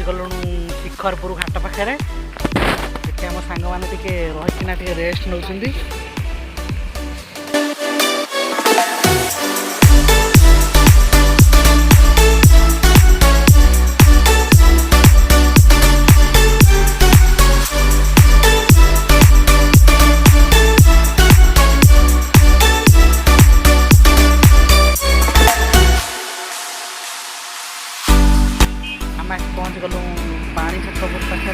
गलु शिखरपुर घाट पाखे आम सांग मैंने रहीकिना रेस्ट नौ पहुँच गलु पानी छत्रपुर पाखे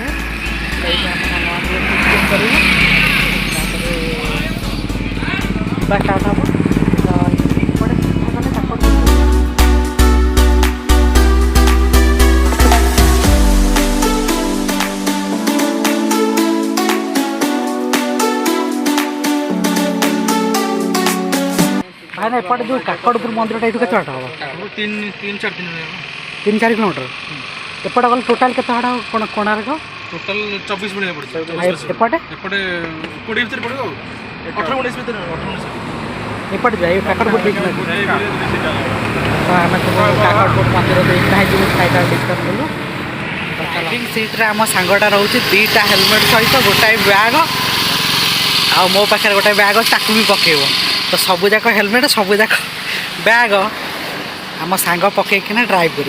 स्टार्ट हम भाई एपटे जो काकड़पुर मंदिर ये के हम 3-4 किलोमीटर एपटे गल टोटाल के कोणार्क टोटल 24 मिनट पड़े एपटे एपटे 20 भीतर पड़ो 18-19 भीतर 18-19 एपटे जाए काकड़पुर बीच में काकड़पुर मंदिर देखना है डिस्कस कलु ड्राइविंग सीट्रे आम सांगटा रोचे 2टा हेलमेट सहित गोटाए बैग आ मो पाखे गोटे बैग ताकू भी पकेब तो सबूक हेलमेट सबूक बैग आम सांग पकईकिना ड्राइव कर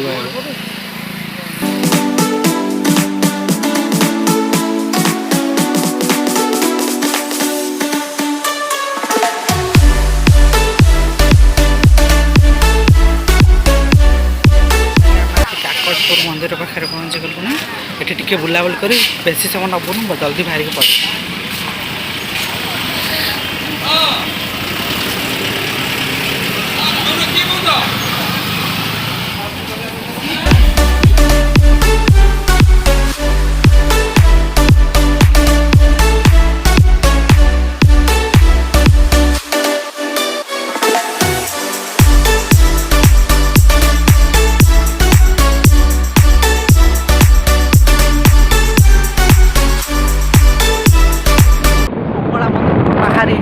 मंदिर पाखे पहुँची गलुना ये टे बुलाबुल कर बेसी समय नबुन जल्दी बाहर के पड़े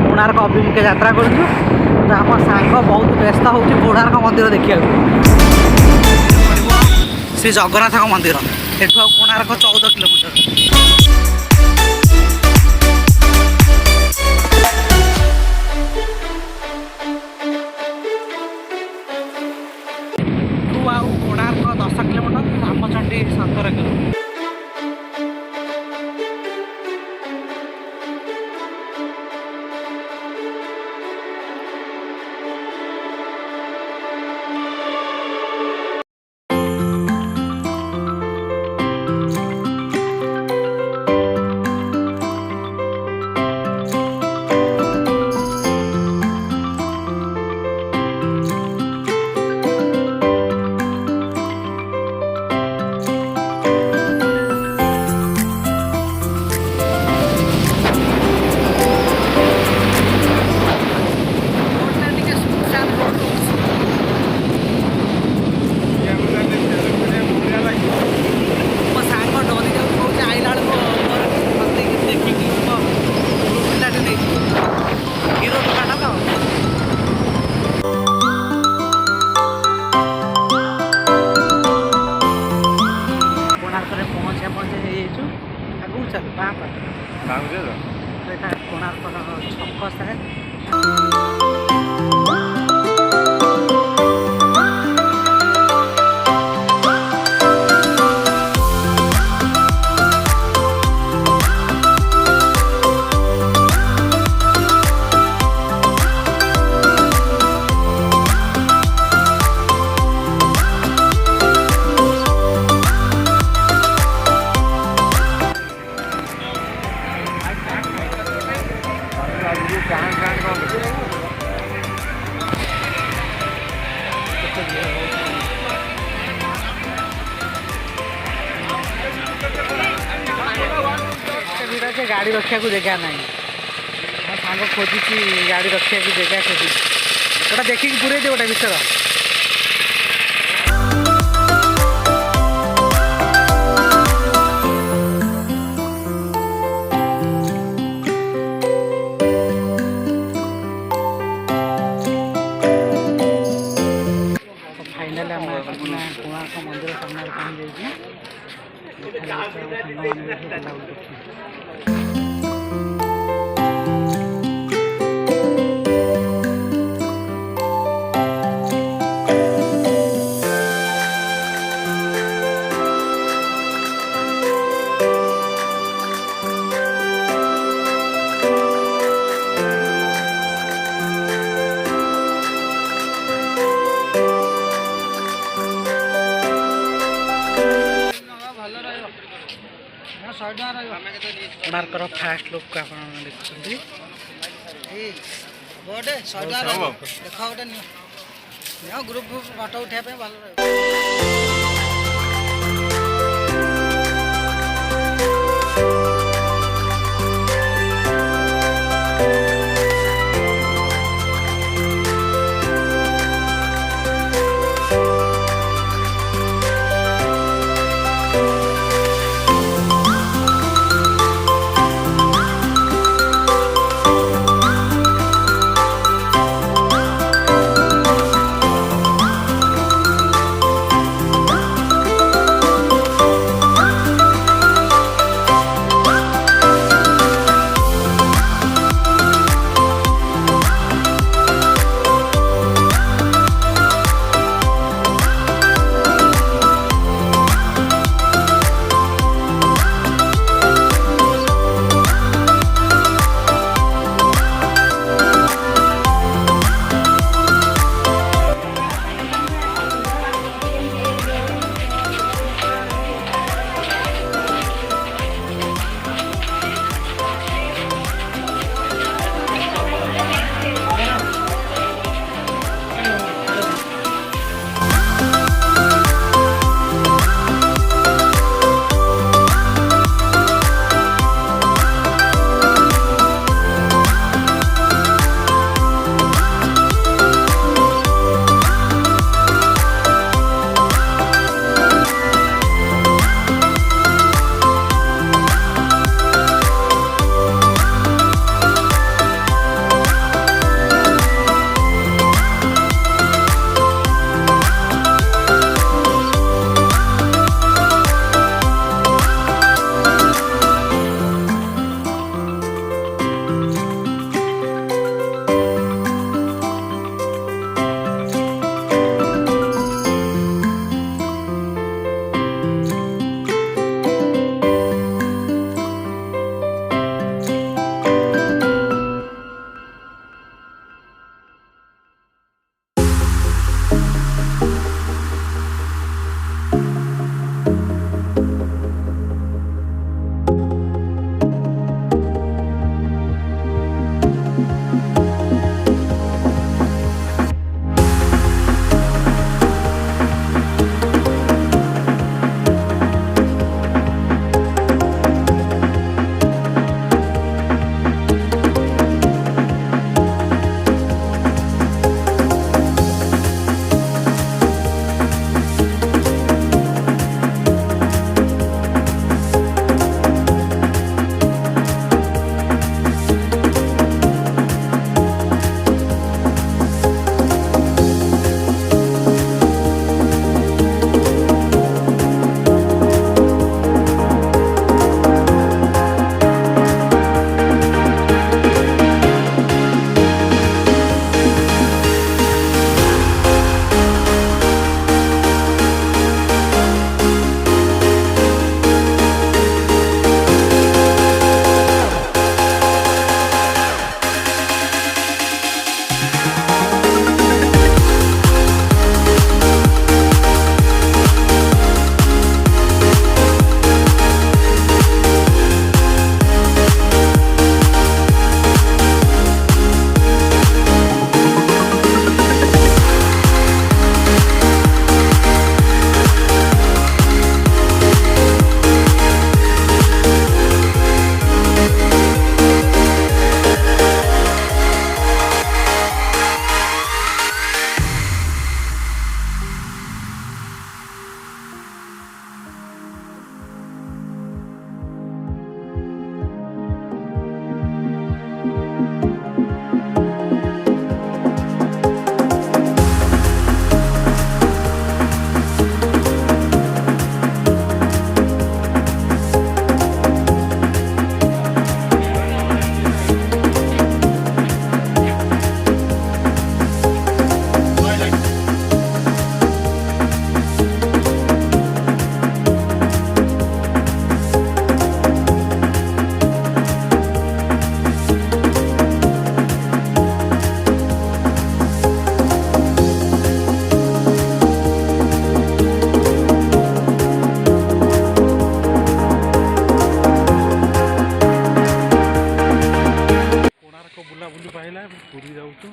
कोणार्क अभिमुखे यात्रा करूँ तो आम सांग बहुत व्यस्त हो कोणार्क मंदिर देखा श्री जगन्नाथ मंदिर एठू Konark 14 kilometre Konark 10 kilometre Ramchandi 17 kilometre Konark छक साइड गाड़ी रखा जगह ना सांग खोजी गाड़ी रखा जगह खोजी गोटा देखिए पूरे दे गोटे भर फाइनाली कोणार्क मंदिर सामने पहुँच जाइए କୋଣାର୍କର ଫାଷ୍ଟ ଲୁକ୍ ଆପଣ ଦେଖୁଛନ୍ତି। ଗୋଟେ 100 ଟଙ୍କା ଦେଖ ଗୋଟେ ନିଅ ଗ୍ରୁପ ଫଟୋ ଉଠାଇବା ପାଇଁ ଭଲ ରହିବ।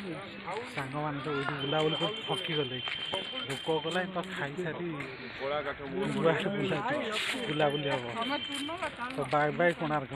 ସାଙ୍ଗମାନେ ସବୁ ଏଇଠି ବୁଲାବୁଲି କରି ଥକି ଗଲେ ଭୋକ କଲା ତ ଖାଇସାରି ବୁଲାବୁଲି ହବ ତ ବାଏ ବାଏ କୋଣାର୍କ।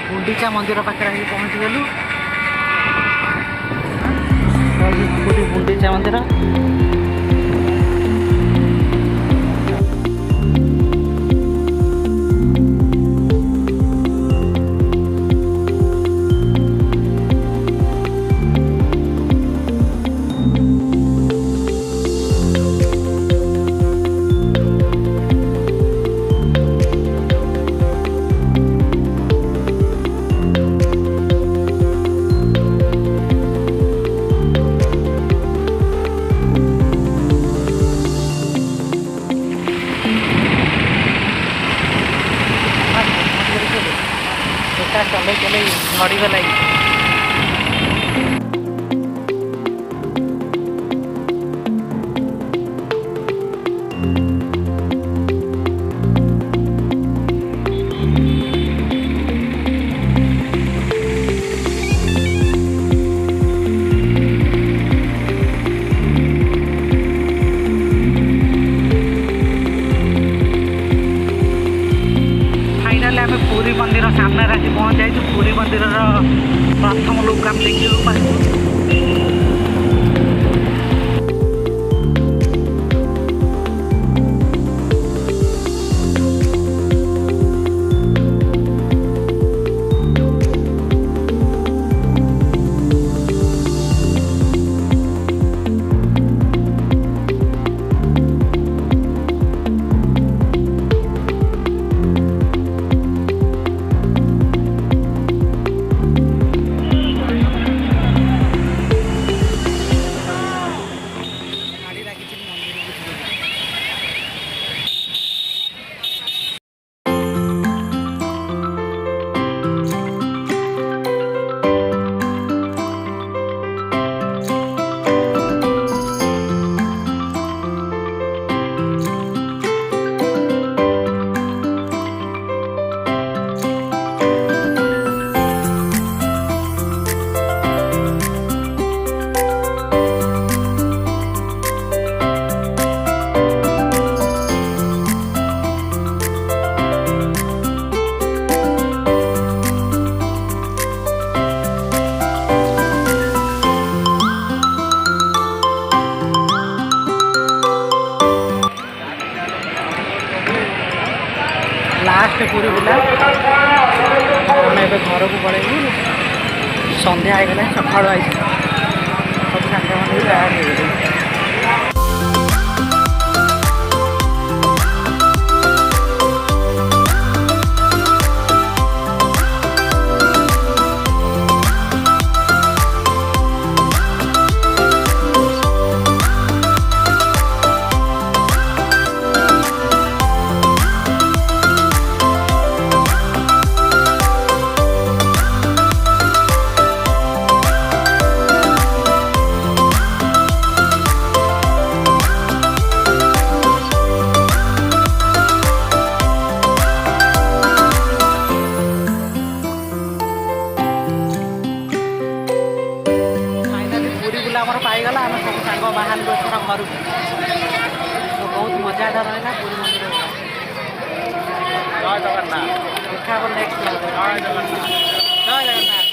गुंडीचा मंदिर पाखे पहुँची गलु गुंडीचा मंदिर चले चले झड़ी गला। पुरी मंदिर सामने आसी पहुँच जाए पुरी मंदिर प्रथम लोक आम देखा लास्ट पूरी बुला आम ए घर को पलू सन्ध्या होगा सका आई सब सांग मैंने तैयार हो ବ୍ୟାଗ୍ଟା ରହିଲା ପୁରୀ ମନ୍ଦିର ଗଲା। ଜୟ ଜଗନ୍ନାଥ। ଦେଖା ହବ ନେକ୍ସଟ। ଜୟ ଜଗନ୍ନାଥ। ଜୟ ଜଗନ୍ନାଥ।